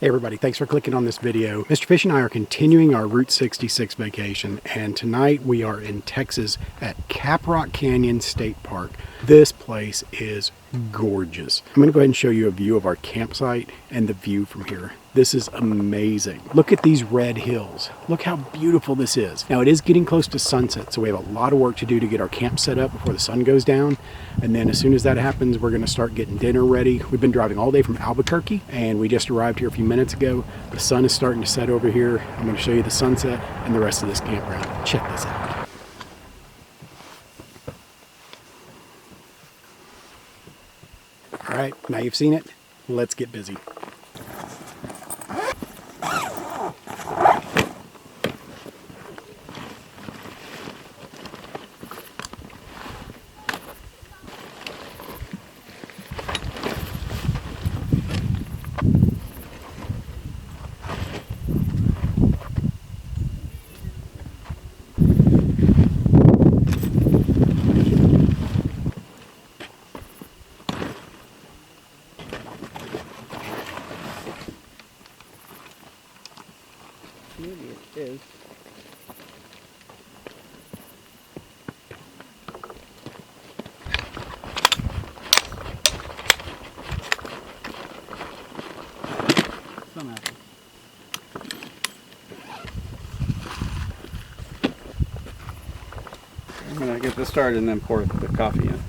Hey everybody, thanks for clicking on this video. Mr. Fish and I are continuing our Route 66 vacation, and tonight we are in Texas at Caprock Canyons State Park. This place is gorgeous. I'm going to go ahead and show you a view of our campsite and the view from here. This is amazing. Look at these red hills. Look how beautiful this is. Now it is getting close to sunset, so we have a lot of work to do to get our camp set up before the sun goes down. And then as soon as that happens, we're going to start getting dinner ready. We've been driving all day from Albuquerque, and we just arrived here a few minutes ago. The sun is starting to set over here. I'm going to show you the sunset and the rest of this campground. Check this out. All right, now you've seen it. Let's get busy. Maybe it is. Some apples. I'm gonna get this started and then pour the coffee in.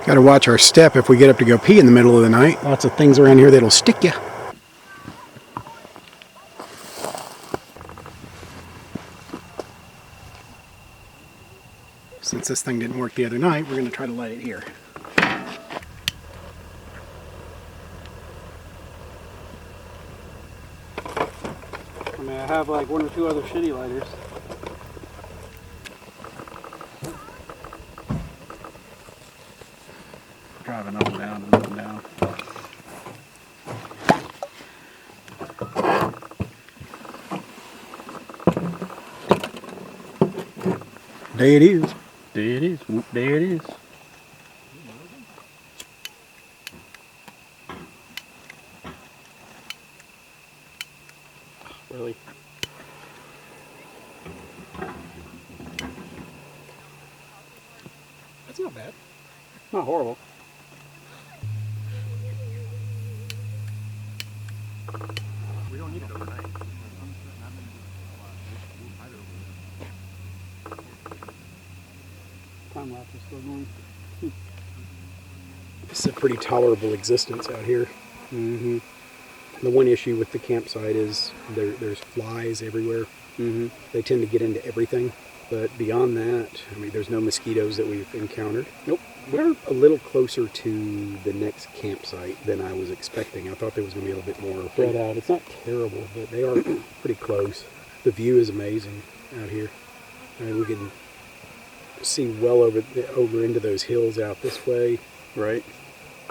Got to watch our step if we get up to go pee in the middle of the night. Lots of things around here that'll stick you. Since this thing didn't work the other night, we're going to try to light it here. I mean, I have like one or two other shitty lighters. Driving up and down and up and down. There it is. There it is. There it is. Really? That's not bad. Not horrible. We don't need it overnight. Time lapse is still going. This is a pretty tolerable existence out here. Mm-hmm. The one issue with the campsite is there's flies everywhere. Mm-hmm. They tend to get into everything. But beyond that, I mean, there's no mosquitoes that we've encountered. Nope. We're a little closer to the next campsite than I was expecting. I thought there was going to be a little bit more spread out. It's not terrible, but they are pretty close. The view is amazing out here. I mean, we can see well over into those hills out this way. Right.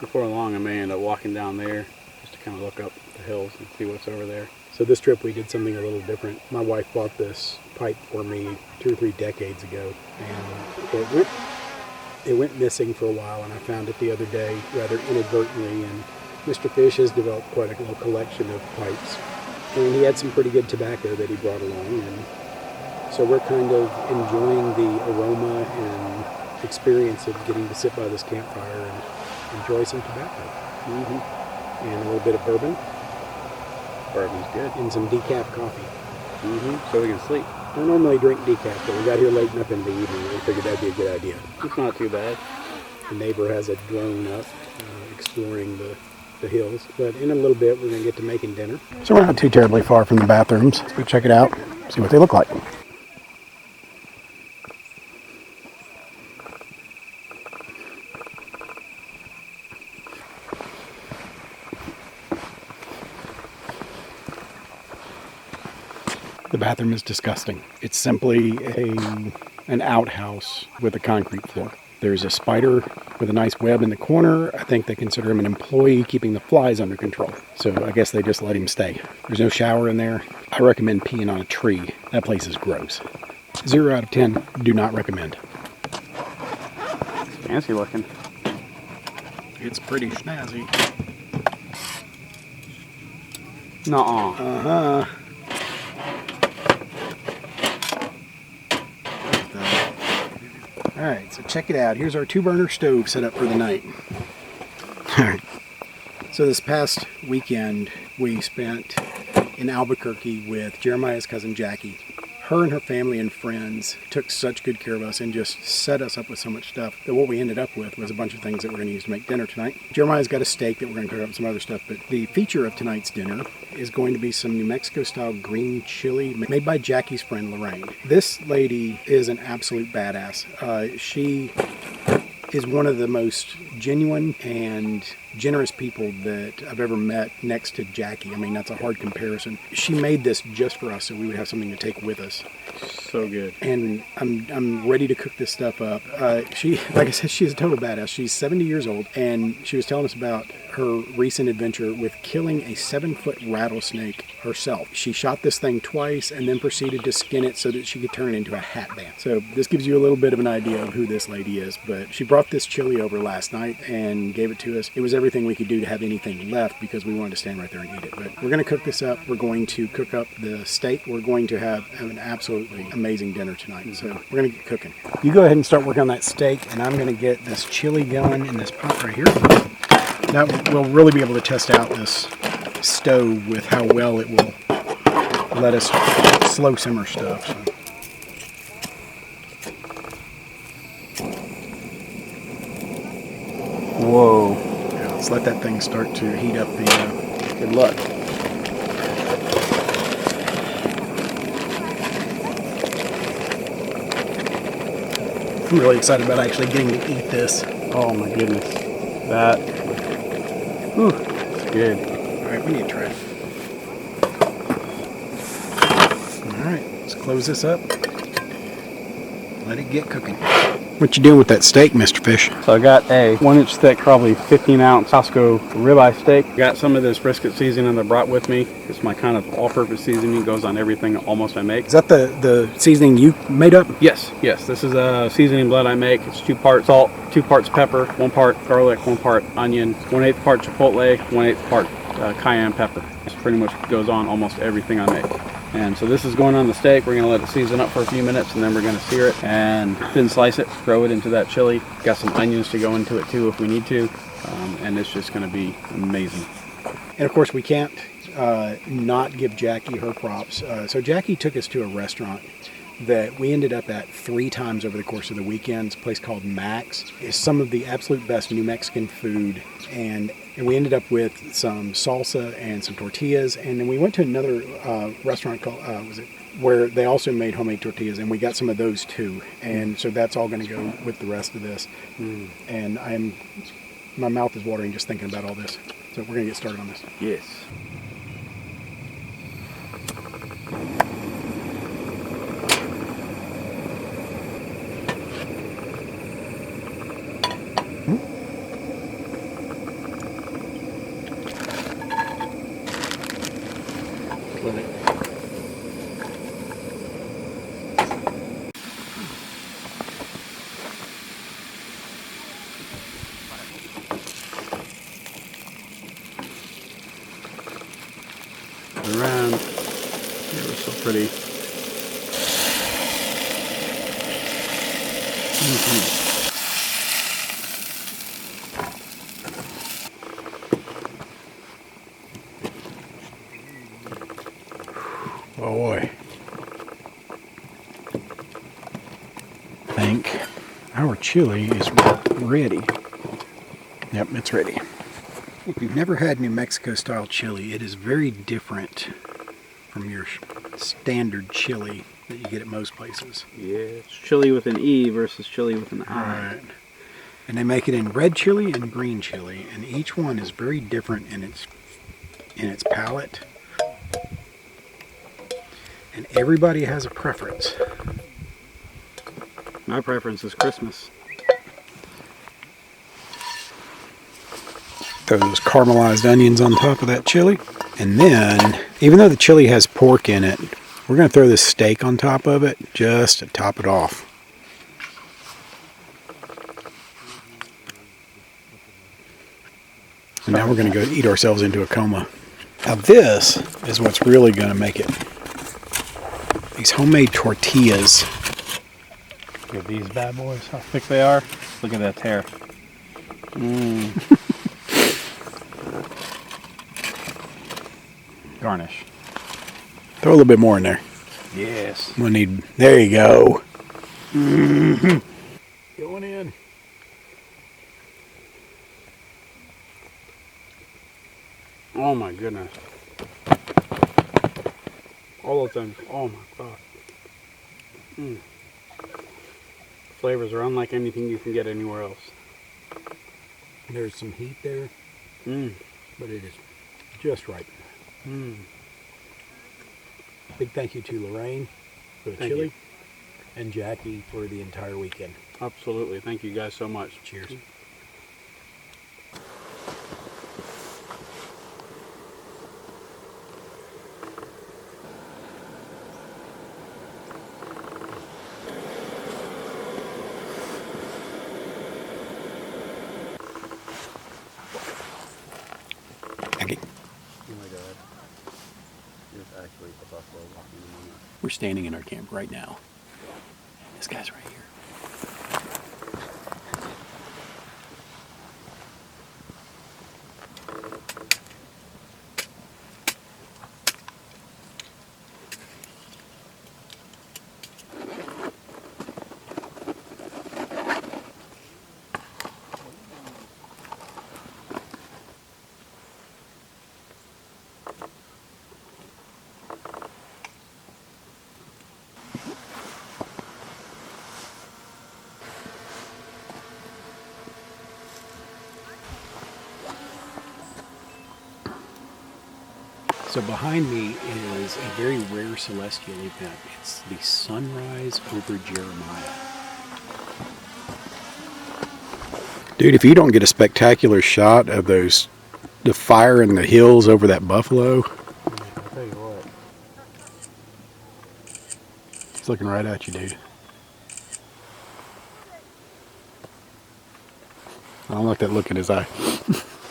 Before long, I may end up walking down there just to kind of look up the hills and see what's over there. So this trip we did something a little different. My wife bought this pipe for me 2 or 3 decades ago, and it went missing for a while, and I found it the other day rather inadvertently, and Mr. Fish has developed quite a little collection of pipes, and he had some pretty good tobacco that he brought along, and so we're kind of enjoying the aroma and experience of getting to sit by this campfire and enjoy some tobacco. Mm-hmm. And a little bit of bourbon. Bourbon's good. And some decaf coffee. Mm-hmm. So we can sleep. I don't normally drink decaf, but we got here late enough in the evening and we figured that'd be a good idea. It's not too bad. The neighbor has a drone up exploring the hills, but in a little bit we're going to get to making dinner. So we're not too terribly far from the bathrooms. Let's go check it out, see what they look like. The bathroom is disgusting. It's simply an outhouse with a concrete floor. There's a spider with a nice web in the corner. I think they consider him an employee keeping the flies under control. So I guess they just let him stay. There's no shower in there. I recommend peeing on a tree. That place is gross. 0 out of 10, do not recommend. Fancy looking. It's pretty snazzy. Nuh-uh. Uh-huh. Alright, so check it out. Here's our 2-burner stove set up for the night. Alright. So this past weekend we spent in Albuquerque with Jeremiah's cousin Jackie. Her and her family and friends took such good care of us and just set us up with so much stuff that what we ended up with was a bunch of things that we're going to use to make dinner tonight. Jeremiah's got a steak that we're going to cook up and some other stuff, but the feature of tonight's dinner is going to be some New Mexico style green chili made by Jackie's friend Lorraine. This lady is an absolute badass. She is one of the most genuine and generous people that I've ever met next to Jackie. I mean, that's a hard comparison. She made this just for us so we would have something to take with us. So good. And I'm ready to cook this stuff up. She, like I said, she's a total badass. She's 70 years old, and she was telling us about her recent adventure with killing a 7-foot rattlesnake herself. She shot this thing twice and then proceeded to skin it so that she could turn it into a hat band. So this gives you a little bit of an idea of who this lady is. But she brought this chili over last night and gave it to us. It was everything we could do to have anything left because we wanted to stand right there and eat it. But we're going to cook this up. We're going to cook up the steak. We're going to have an absolutely amazing dinner tonight. So we're going to get cooking. You go ahead and start working on that steak, and I'm going to get this chili going in this pot right here. Now we'll really be able to test out this stove with how well it will let us slow simmer stuff. So. Whoa. Yeah, let's let that thing start to heat up the... Good luck. I'm really excited about actually getting to eat this. Oh my goodness. That... Whew, it's good. Alright, we need to try it. Alright, let's close this up. Let it get cooking. What you doing with that steak, Mr. Fish? So I got a 1-inch thick, probably 15-ounce Costco ribeye steak. Got some of this brisket seasoning that I brought with me. It's my kind of all-purpose seasoning. It goes on everything almost I make. Is that the seasoning you made up? Yes. This is a seasoning blend I make. It's 2 parts salt, 2 parts pepper, 1 part garlic, 1 part onion, 1/8 part chipotle, 1/8 part cayenne pepper. This pretty much goes on almost everything I make. And so this is going on the steak. We're going to let it season up for a few minutes, and then we're going to sear it and thin slice it, throw it into that chili. Got some onions to go into it too if we need to, and it's just going to be amazing. And of course we can't not give Jackie her props. So Jackie took us to a restaurant that we ended up at 3 times over the course of the weekend. It's a place called Max. It's some of the absolute best New Mexican food, and we ended up with some salsa and some tortillas, and then we went to another restaurant called where they also made homemade tortillas, and we got some of those too. And so that's all going to go with the rest of this. And my mouth is watering just thinking about all this. So we're going to get started on this. Yes. Around. They were so pretty. Oh boy. I think our chili is ready. Yep, it's ready. If you've never had New Mexico style chili, it is very different from your standard chili that you get at most places. Yeah, it's chili with an E versus chili with an I. Right. And they make it in red chili and green chili, and each one is very different in its palate. And everybody has a preference. My preference is Christmas. Throw those caramelized onions on top of that chili. And then, even though the chili has pork in it, we're going to throw this steak on top of it just to top it off. And now we're going to go eat ourselves into a coma. Now this is what's really going to make it. These homemade tortillas. Look at these bad boys, how thick they are. Look at that tear. Garnish. Throw a little bit more in there. Yes. We'll need, there you go. Going in. Oh my goodness. All those things. Oh my god. Flavors are unlike anything you can get anywhere else. There's some heat there, but it is just right. Big thank you to Lorraine for the chili and Jackie for the entire weekend. Absolutely. Thank you guys so much. Cheers. We're standing in our camp right now. This guy's right here. So behind me is a very rare celestial event. It's the sunrise over Jeremiah. Dude, if you don't get a spectacular shot of the fire in the hills over that buffalo, I'll tell you what. it's looking right at you, dude. I don't like that look in his eye.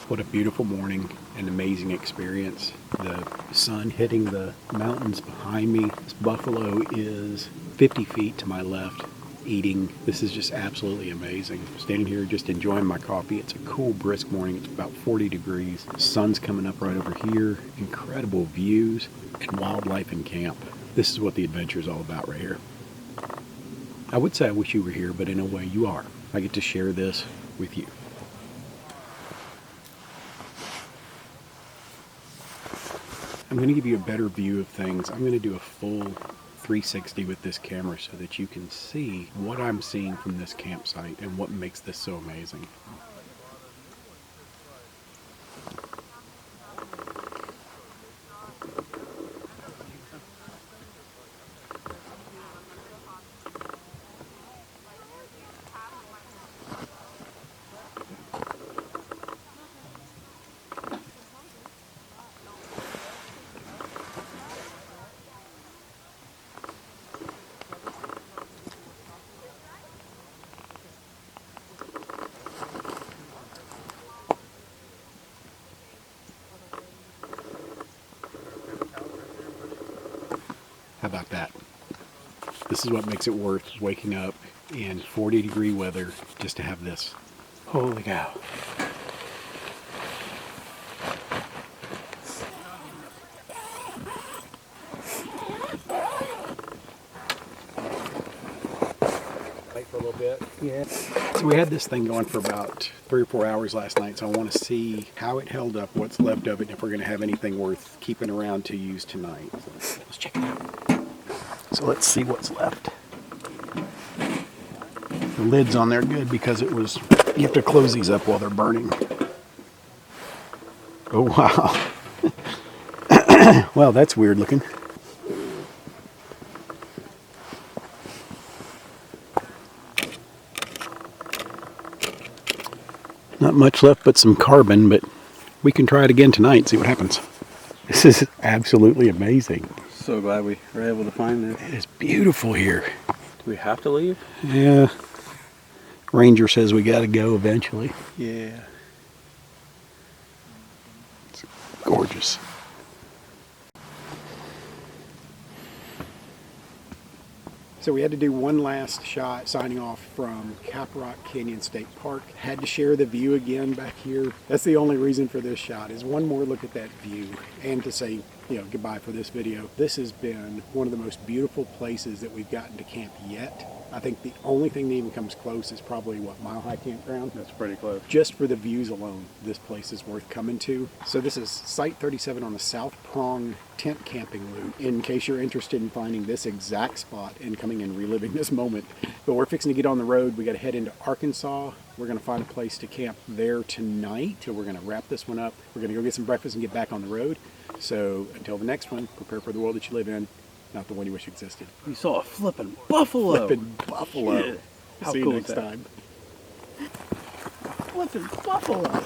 What a beautiful morning, an amazing experience. The sun hitting the mountains behind me. This buffalo is 50 feet to my left eating. This is just absolutely amazing. Standing here just enjoying my coffee. It's a cool, brisk morning. It's about 40 degrees. The sun's coming up right over here. Incredible views and wildlife in camp. This is what the adventure is all about right here. I would say I wish you were here, but in a way you are. I get to share this with you. I'm going to give you a better view of things. I'm going to do a full 360 with this camera so that you can see what I'm seeing from this campsite and what makes this so amazing. How about that? This is what makes it worth waking up in 40-degree weather just to have this. Holy cow. Wait for a little bit. Yeah. So we had this thing going for about 3 or 4 hours last night, so I want to see how it held up, what's left of it, and if we're going to have anything worth keeping around to use tonight. So let's check it out. So let's see what's left. The lid's on there good because it was, you have to close these up while they're burning. Oh wow. Well, that's weird looking. Not much left but some carbon, but we can try it again tonight and see what happens. This is absolutely amazing. So glad we were able to find this. It is beautiful here. Do we have to leave? Yeah. Ranger says we got to go eventually. Yeah. It's gorgeous. So we had to do one last shot signing off from Caprock Canyons State Park. Had to share the view again back here. That's the only reason for this shot, is one more look at that view and to say, goodbye for this video. This has been one of the most beautiful places that we've gotten to camp yet. I think the only thing that even comes close is probably, Mile High Campground? That's pretty close. Just for the views alone, this place is worth coming to. So this is Site 37 on the South Prong tent camping loop, in case you're interested in finding this exact spot and coming and reliving this moment. But we're fixing to get on the road. We got to head into Arkansas. We're going to find a place to camp there tonight. So we're going to wrap this one up. We're going to go get some breakfast and get back on the road. So until the next one, prepare for the world that you live in, not the one you wish existed. We saw a flipping buffalo. Flipping buffalo. Shit. How See you cool next is that? time. Flipping buffalo.